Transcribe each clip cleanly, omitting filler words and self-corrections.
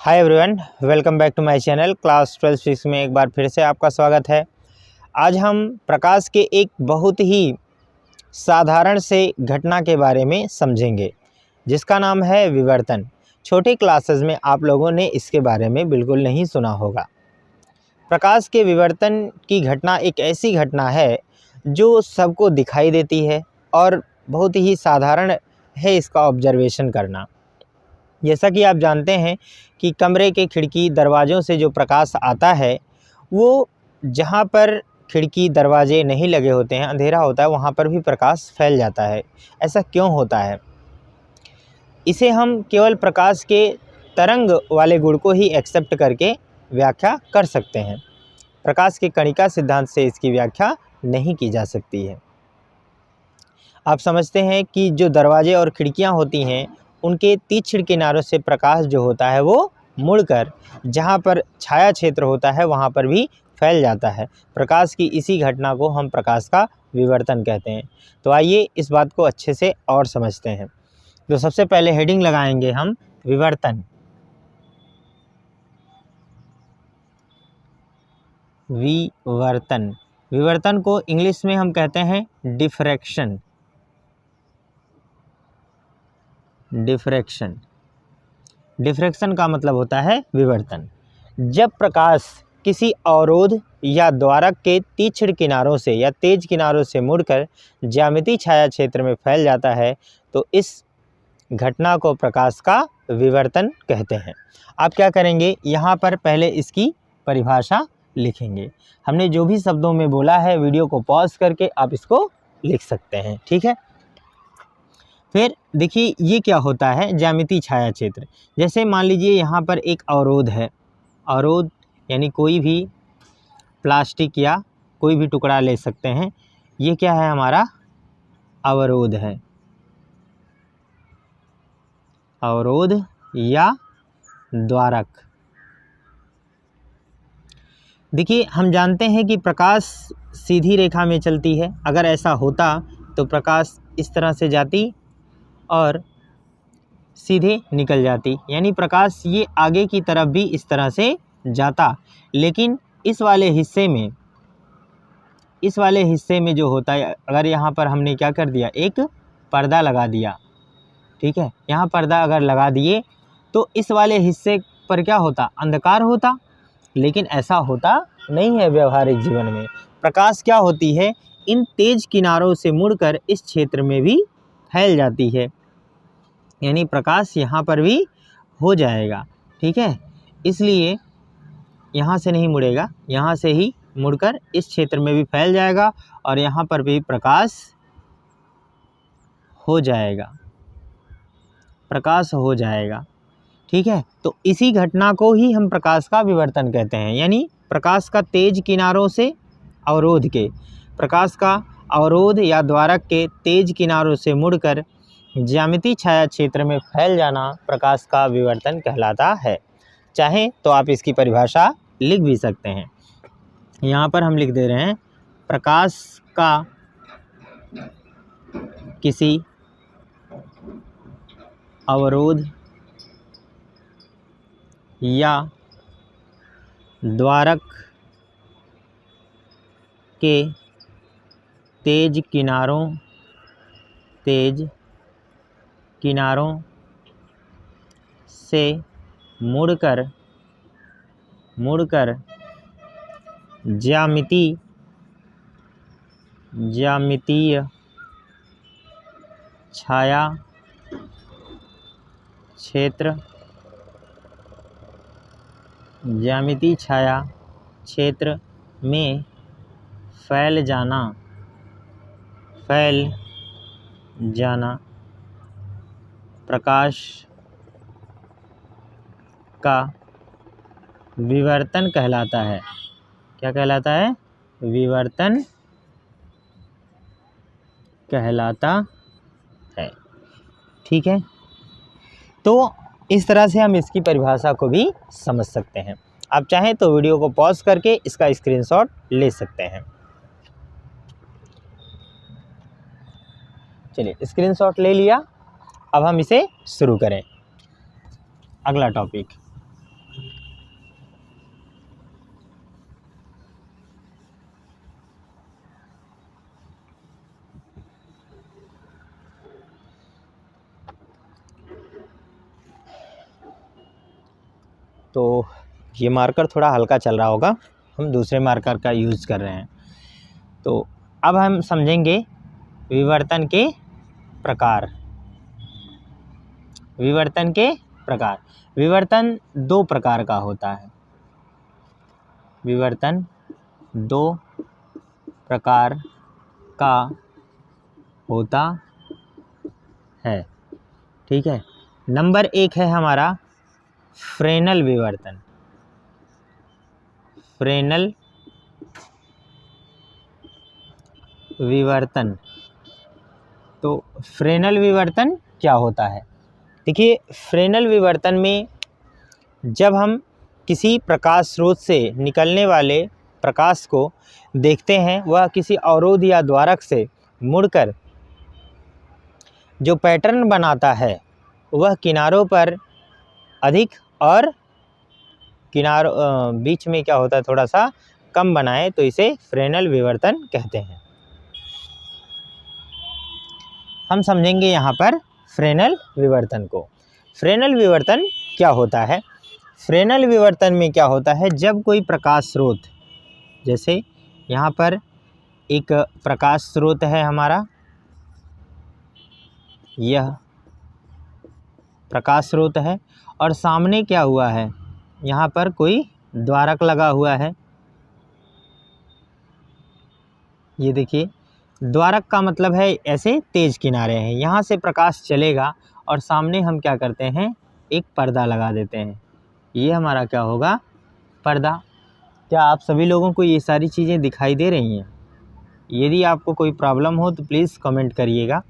Hi everyone, welcome back to my channel class 12 physics में एक बार फिर से आपका स्वागत है। आज हम प्रकाश के एक बहुत ही साधारण से घटना के बारे में समझेंगे जिसका नाम है विवर्तन। छोटी क्लासेस में आप लोगों ने इसके बारे में बिल्कुल नहीं सुना होगा। प्रकाश के विवर्तन की घटना एक ऐसी घटना है जो सबको दिखाई देती है और बहुत ही साधारण है इसका ऑब्जर्वेशन करना। जैसा कि आप जानते हैं कि कमरे के खिड़की दरवाज़ों से जो प्रकाश आता है वो जहाँ पर खिड़की दरवाजे नहीं लगे होते हैं, अंधेरा होता है, वहाँ पर भी प्रकाश फैल जाता है। ऐसा क्यों होता है? इसे हम केवल प्रकाश के तरंग वाले गुण को ही एक्सेप्ट करके व्याख्या कर सकते हैं। प्रकाश के कणिका सिद्धांत से इसकी व्याख्या नहीं की जा सकती है। आप समझते हैं कि जो दरवाजे और खिड़कियाँ होती हैं उनके तीक्ष्ण किनारों से प्रकाश जो होता है वो मुड़कर जहाँ पर छाया क्षेत्र होता है वहाँ पर भी फैल जाता है। प्रकाश की इसी घटना को हम प्रकाश का विवर्तन कहते हैं। तो आइए इस बात को अच्छे से और समझते हैं। तो सबसे पहले हेडिंग लगाएंगे हम विवर्तन। विवर्तन विवर्तन को इंग्लिश में हम कहते हैं डिफ्रैक्शन। डिफ्रैक्शन का मतलब होता है विवर्तन। जब प्रकाश किसी अवरोध या द्वारक के तीक्ष्ण किनारों से या तेज किनारों से मुड़कर ज्यामितीय छाया क्षेत्र में फैल जाता है तो इस घटना को प्रकाश का विवर्तन कहते हैं। आप क्या करेंगे, यहाँ पर पहले इसकी परिभाषा लिखेंगे। हमने जो भी शब्दों में बोला है वीडियो को पॉज करके आप इसको लिख सकते हैं, ठीक है। फिर देखिए ये क्या होता है ज्यामितीय छाया क्षेत्र। जैसे मान लीजिए यहाँ पर एक अवरोध है। अवरोध यानी कोई भी प्लास्टिक या कोई भी टुकड़ा ले सकते हैं। ये क्या है, हमारा अवरोध है। अवरोध या द्वारक। देखिए हम जानते हैं कि प्रकाश सीधी रेखा में चलती है। अगर ऐसा होता तो प्रकाश इस तरह से जाती और सीधे निकल जाती, यानी प्रकाश ये आगे की तरफ भी इस तरह से जाता। लेकिन इस वाले हिस्से में जो होता है, अगर यहाँ पर हमने क्या कर दिया, एक पर्दा लगा दिया, ठीक है। यहाँ पर्दा अगर लगा दिए तो इस वाले हिस्से पर क्या होता, अंधकार होता। लेकिन ऐसा होता नहीं है व्यवहारिक जीवन में। प्रकाश क्या होती है, इन तेज किनारों से मुड़कर इस क्षेत्र में भी फैल जाती है, यानी प्रकाश यहाँ पर भी हो जाएगा, ठीक है। इसलिए यहाँ से नहीं मुड़ेगा, यहाँ से ही मुड़कर इस क्षेत्र में भी फैल जाएगा और यहाँ पर भी प्रकाश हो जाएगा, ठीक है। तो इसी घटना को ही हम प्रकाश का विवर्तन कहते हैं। यानी प्रकाश का तेज किनारों से प्रकाश का अवरोध या द्वारक के तेज किनारों से मुड़कर ज्यामितीय छाया क्षेत्र में फैल जाना प्रकाश का विवर्तन कहलाता है। चाहे तो आप इसकी परिभाषा लिख भी सकते हैं। यहाँ पर हम लिख दे रहे हैं, प्रकाश का किसी अवरोध या द्वारक के तेज किनारों से मुड़कर ज्यामितीय छाया क्षेत्र में फैल जाना प्रकाश का विवर्तन कहलाता है। क्या कहलाता है? विवर्तन कहलाता है, ठीक है। तो इस तरह से हम इसकी परिभाषा को भी समझ सकते हैं। आप चाहें तो वीडियो को पॉज करके इसका स्क्रीनशॉट ले सकते हैं। चलिए स्क्रीनशॉट ले लिया, अब हम इसे शुरू करें। अगला टॉपिक, तो ये मार्कर थोड़ा हल्का चल रहा होगा, हम दूसरे मार्कर का यूज़ कर रहे हैं। तो अब हम समझेंगे विवर्तन के प्रकार। विवर्तन के प्रकार, विवर्तन दो प्रकार का होता है। विवर्तन दो प्रकार का होता है, ठीक है। नंबर एक है हमारा फ्रेनल विवर्तन। फ्रेनल विवर्तन। तो फ्रेनल विवर्तन क्या होता है? देखिए, फ्रेनल विवर्तन में जब हम किसी प्रकाश स्रोत से निकलने वाले प्रकाश को देखते हैं, वह किसी अवरोध या द्वारक से मुड़कर जो पैटर्न बनाता है वह किनारों पर अधिक और किनारों बीच में क्या होता है, थोड़ा सा कम बनाए, तो इसे फ्रेनल विवर्तन कहते हैं। हम समझेंगे यहाँ पर फ्रेनल विवर्तन को। फ्रेनल विवर्तन क्या होता है? फ्रेनल विवर्तन में क्या होता है, जब कोई प्रकाश स्रोत, जैसे यहाँ पर एक प्रकाश स्रोत है हमारा, यह प्रकाश स्रोत है, और सामने क्या हुआ है, यहाँ पर कोई द्वारक लगा हुआ है। ये देखिए, द्वारक का मतलब है ऐसे तेज किनारे हैं, यहाँ से प्रकाश चलेगा और सामने हम क्या करते हैं, एक पर्दा लगा देते हैं। ये हमारा क्या होगा, पर्दा। क्या आप सभी लोगों को ये सारी चीज़ें दिखाई दे रही हैं? यदि आपको कोई प्रॉब्लम हो तो प्लीज़ कमेंट करिएगा।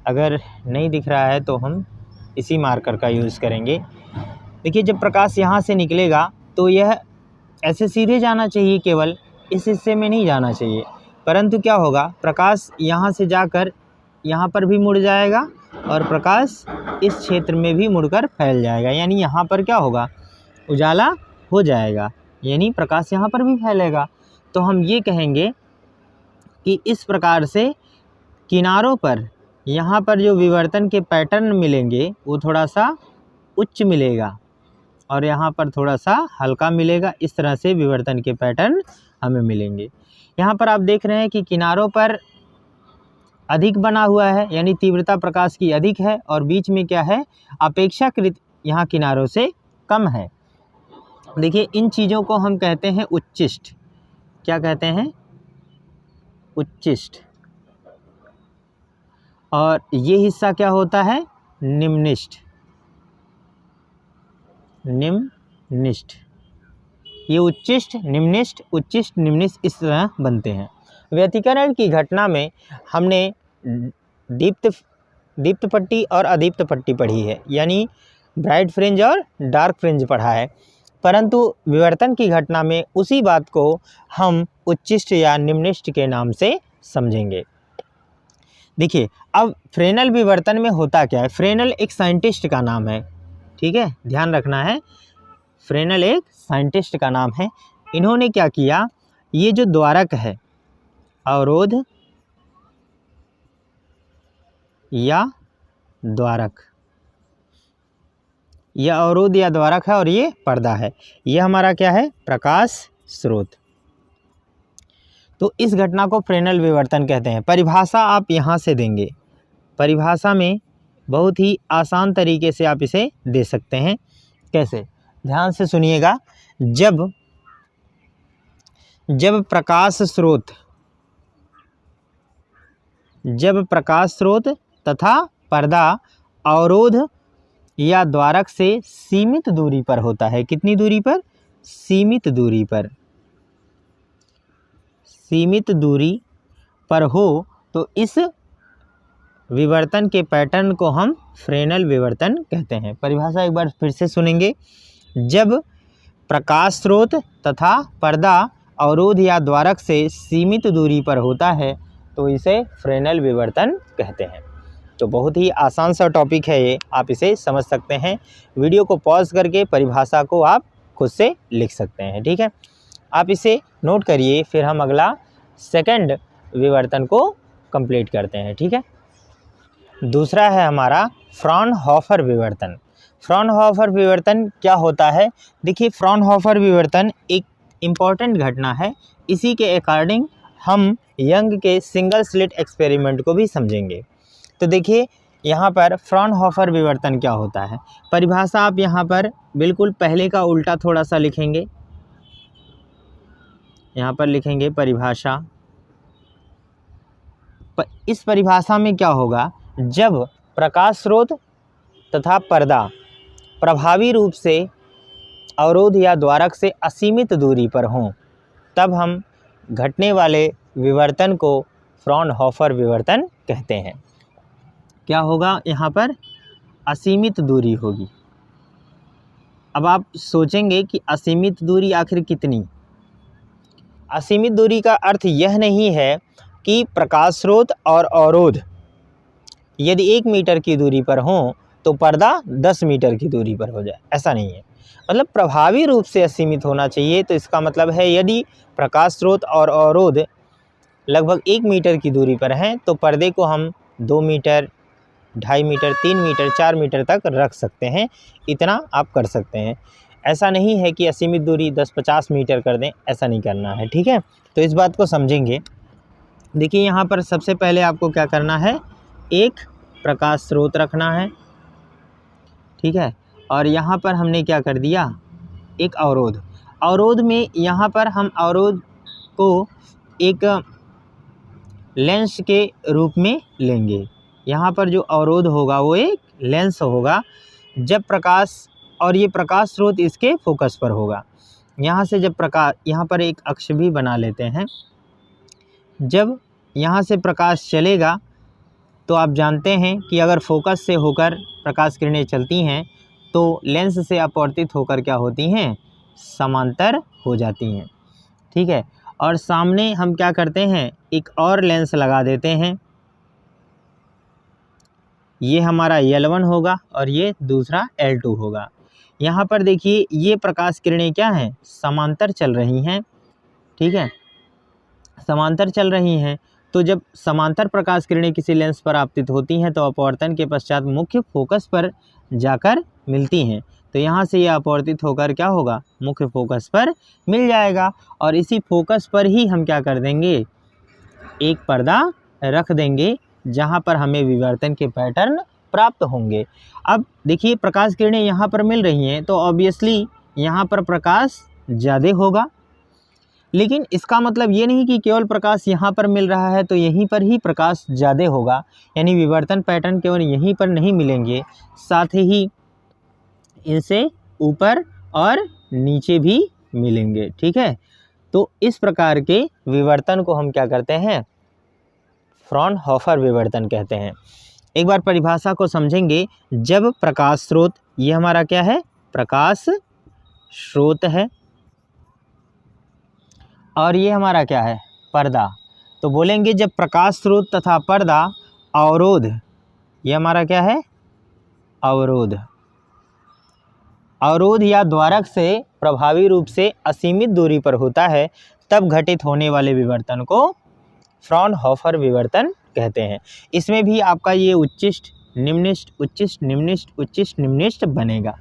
अगर नहीं दिख रहा है तो हम इसी मार्कर का यूज़ करेंगे। देखिए, जब प्रकाश यहाँ से निकलेगा तो यह ऐसे सीधे जाना चाहिए, केवल इस हिस्से में नहीं जाना चाहिए, परंतु क्या होगा, प्रकाश यहाँ से जाकर यहाँ पर भी मुड़ जाएगा और प्रकाश इस क्षेत्र में भी मुड़कर फैल जाएगा। यानी यहाँ पर क्या होगा, उजाला हो जाएगा, यानी प्रकाश यहाँ पर भी फैलेगा। तो हम ये कहेंगे कि इस प्रकार से किनारों पर यहाँ पर जो विवर्तन के पैटर्न मिलेंगे वो थोड़ा सा उच्च मिलेगा और यहाँ पर थोड़ा सा हल्का मिलेगा। इस तरह से विवर्तन के पैटर्न हमें मिलेंगे। यहाँ पर आप देख रहे हैं कि किनारों पर अधिक बना हुआ है, यानी तीव्रता प्रकाश की अधिक है, और बीच में क्या है, अपेक्षाकृत यहाँ किनारों से कम है। देखिए, इन चीज़ों को हम कहते हैं उच्चिष्ट। क्या कहते हैं? उच्चिष्ट। और ये हिस्सा क्या होता है, निम्निष्ठ। निम्निष्ठ। ये उच्चिष्ट, निम्निष्ठ, उच्चिष्ट, निम्निष्ठ इस तरह बनते हैं। व्यतिकरण की घटना में हमने दीप्त पट्टी और अदीप्त पट्टी पढ़ी है, यानी ब्राइट फ्रिंज और डार्क फ्रिंज पढ़ा है, परंतु विवर्तन की घटना में उसी बात को हम उच्चिष्ट या निम्निष्ठ के नाम से समझेंगे। देखिए, अब फ्रेनल विवर्तन में होता क्या है। फ्रेनल एक साइंटिस्ट का नाम है, ठीक है, ध्यान रखना है। फ्रेनल एक साइंटिस्ट का नाम है। इन्होंने क्या किया, ये जो द्वारक है, अवरोध या द्वारक, यह अवरोध या द्वारक है और ये पर्दा है, ये हमारा क्या है, प्रकाश स्रोत। तो इस घटना को फ्रेनल विवर्तन कहते हैं। परिभाषा आप यहाँ से देंगे। परिभाषा में बहुत ही आसान तरीके से आप इसे दे सकते हैं। कैसे? ध्यान से सुनिएगा। जब प्रकाश स्रोत तथा पर्दा अवरोध या द्वारक से सीमित दूरी पर होता है। कितनी दूरी पर? सीमित दूरी पर। सीमित दूरी पर हो तो इस विवर्तन के पैटर्न को हम फ्रेनल विवर्तन कहते हैं। परिभाषा एक बार फिर से सुनेंगे। जब प्रकाश स्रोत तथा पर्दा अवरोध या द्वारक से सीमित दूरी पर होता है तो इसे फ्रेनल विवर्तन कहते हैं। तो बहुत ही आसान सा टॉपिक है ये, आप इसे समझ सकते हैं। वीडियो को पॉज करके परिभाषा को आप खुद से लिख सकते हैं, ठीक है। आप इसे नोट करिए, फिर हम अगला सेकंड विवर्तन को कंप्लीट करते हैं, ठीक है। दूसरा है हमारा फ्रॉनहोफर विवर्तन। फ्रॉनहोफर विवर्तन क्या होता है? देखिए, फ्रॉनहोफर विवर्तन एक इम्पॉर्टेंट घटना है। इसी के अकॉर्डिंग हम यंग के सिंगल स्लिट एक्सपेरिमेंट को भी समझेंगे। तो देखिए, यहाँ पर फ्रॉनहोफर विवर्तन क्या होता है, परिभाषा आप यहाँ पर बिल्कुल पहले का उल्टा थोड़ा सा लिखेंगे। यहाँ पर लिखेंगे परिभाषा। इस परिभाषा में क्या होगा, जब प्रकाश स्रोत तथा पर्दा प्रभावी रूप से अवरोध या द्वारक से असीमित दूरी पर हों, तब हम घटने वाले विवर्तन को फ्रॉनहोफर विवर्तन कहते हैं। क्या होगा यहाँ पर? असीमित दूरी होगी। अब आप सोचेंगे कि असीमित दूरी आखिर कितनी? असीमित दूरी का अर्थ यह नहीं है कि प्रकाश स्रोत और अवरोध यदि 1 मीटर की दूरी पर हों तो पर्दा 10 मीटर की दूरी पर हो जाए, ऐसा नहीं है। मतलब प्रभावी रूप से असीमित होना चाहिए। तो इसका मतलब है यदि प्रकाश स्रोत और अवरोध लगभग 1 मीटर की दूरी पर हैं तो पर्दे को हम 2 मीटर, 2.5 मीटर, 3 मीटर, 4 मीटर तक रख सकते हैं। इतना आप कर सकते हैं। ऐसा नहीं है कि असीमित दूरी 10-50 मीटर कर दें, ऐसा नहीं करना है, ठीक है। तो इस बात को समझेंगे। देखिए, यहाँ पर सबसे पहले आपको क्या करना है, एक प्रकाश स्रोत रखना है, ठीक है। और यहाँ पर हमने क्या कर दिया, एक अवरोध। अवरोध में यहाँ पर हम अवरोध को एक लेंस के रूप में लेंगे। यहाँ पर जो अवरोध होगा वो एक लेंस होगा। जब प्रकाश, और ये प्रकाश स्रोत इसके फोकस पर होगा। यहाँ से जब प्रकाश, यहाँ पर एक अक्ष भी बना लेते हैं। जब यहाँ से प्रकाश चलेगा तो आप जानते हैं कि अगर फोकस से होकर प्रकाश किरणें चलती हैं तो लेंस से अपवर्तित होकर क्या होती हैं, समांतर हो जाती हैं, ठीक है। और सामने हम क्या करते हैं, एक और लेंस लगा देते हैं। ये हमारा L1 होगा और ये दूसरा L2 होगा। यहाँ पर देखिए, ये प्रकाश किरणें क्या हैं, समांतर चल रही हैं, ठीक है, समांतर चल रही हैं। तो जब समांतर प्रकाश किरणें किसी लेंस पर आपतित होती हैं तो अपवर्तन के पश्चात मुख्य फोकस पर जाकर मिलती हैं। तो यहाँ से ये अपवर्तित होकर क्या होगा, मुख्य फोकस पर मिल जाएगा। और इसी फोकस पर ही हम क्या कर देंगे, एक पर्दा रख देंगे जहाँ पर हमें विवर्तन के पैटर्न प्राप्त होंगे। अब देखिए, प्रकाश किरणें यहाँ पर मिल रही हैं तो ऑब्वियसली यहाँ पर प्रकाश ज़्यादा होगा। लेकिन इसका मतलब ये नहीं कि केवल प्रकाश यहाँ पर मिल रहा है तो यहीं पर ही प्रकाश ज़्यादा होगा, यानी विवर्तन पैटर्न केवल यहीं पर नहीं मिलेंगे, साथ ही इनसे ऊपर और नीचे भी मिलेंगे, ठीक है। तो इस प्रकार के विवर्तन को हम क्या करते हैं, फ्रॉनहोफर विवर्तन कहते हैं। एक बार परिभाषा को समझेंगे। जब प्रकाश स्रोत, ये हमारा क्या है, प्रकाश स्रोत है, और ये हमारा क्या है, पर्दा। तो बोलेंगे जब प्रकाश स्रोत तथा पर्दा अवरोध, ये हमारा क्या है, अवरोध, अवरोध या द्वारक से प्रभावी रूप से असीमित दूरी पर होता है, तब घटित होने वाले विवर्तन को फ्रॉनहोफर विवर्तन कहते हैं। इसमें भी आपका ये उच्चिष्ट निम्निष्ट, उच्चिष्ट निम्निष्ट, उच्चिष्ट निम्निष्ट बनेगा।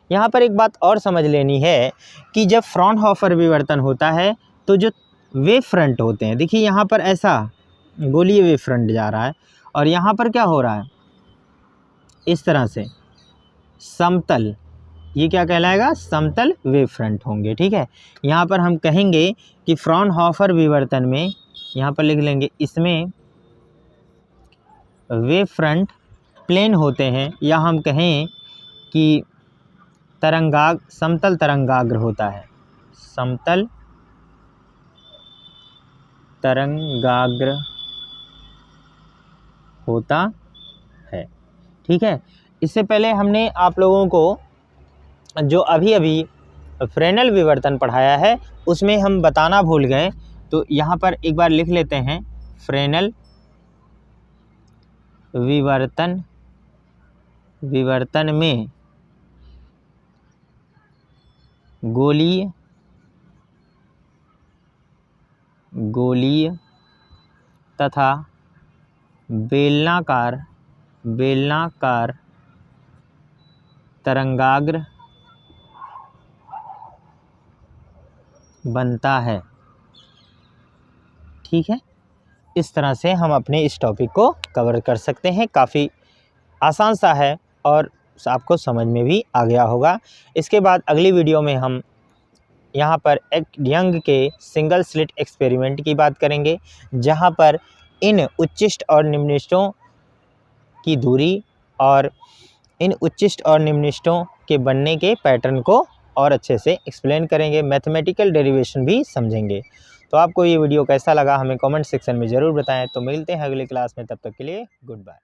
यहाँ पर एक बात और समझ लेनी है कि जब फ्रॉनहोफर विवर्तन होता है तो जो वेव फ्रंट होते हैं, देखिए यहाँ पर ऐसा गोलीय वेव फ्रंट जा रहा है और यहाँ पर क्या हो रहा है, इस तरह से समतल, ये क्या कहलाएगा, समतल वेव फ्रंट होंगे, ठीक है। यहाँ पर हम कहेंगे कि फ्रॉनहोफर विवर्तन में, यहाँ पर लिख लेंगे, इसमें वेव फ्रंट प्लेन होते हैं, या हम कहें कि समतल तरंगाग्र होता है, समतल तरंगाग्र होता है, ठीक है। इससे पहले हमने आप लोगों को जो अभी अभी फ्रेनेल विवर्तन पढ़ाया है उसमें हम बताना भूल गए, तो यहाँ पर एक बार लिख लेते हैं, फ्रेनेल विवर्तन में गोलीय तथा बेलनाकार तरंगाग्र बनता है। ठीक है, इस तरह से हम अपने इस टॉपिक को कवर कर सकते हैं। काफ़ी आसान सा है और आपको समझ में भी आ गया होगा। इसके बाद अगली वीडियो में हम यहाँ पर एक यंग के सिंगल स्लिट एक्सपेरिमेंट की बात करेंगे, जहाँ पर इन उच्चिष्ट और निम्निष्टों की दूरी और इन उच्चिष्ट और निम्निष्टों के बनने के पैटर्न को और अच्छे से एक्सप्लेन करेंगे, मैथमेटिकल डेरिवेशन भी समझेंगे। तो आपको ये वीडियो कैसा लगा हमें कमेंट सेक्शन में ज़रूर बताएं। तो मिलते हैं अगली क्लास में, तब तक के लिए गुड बाय।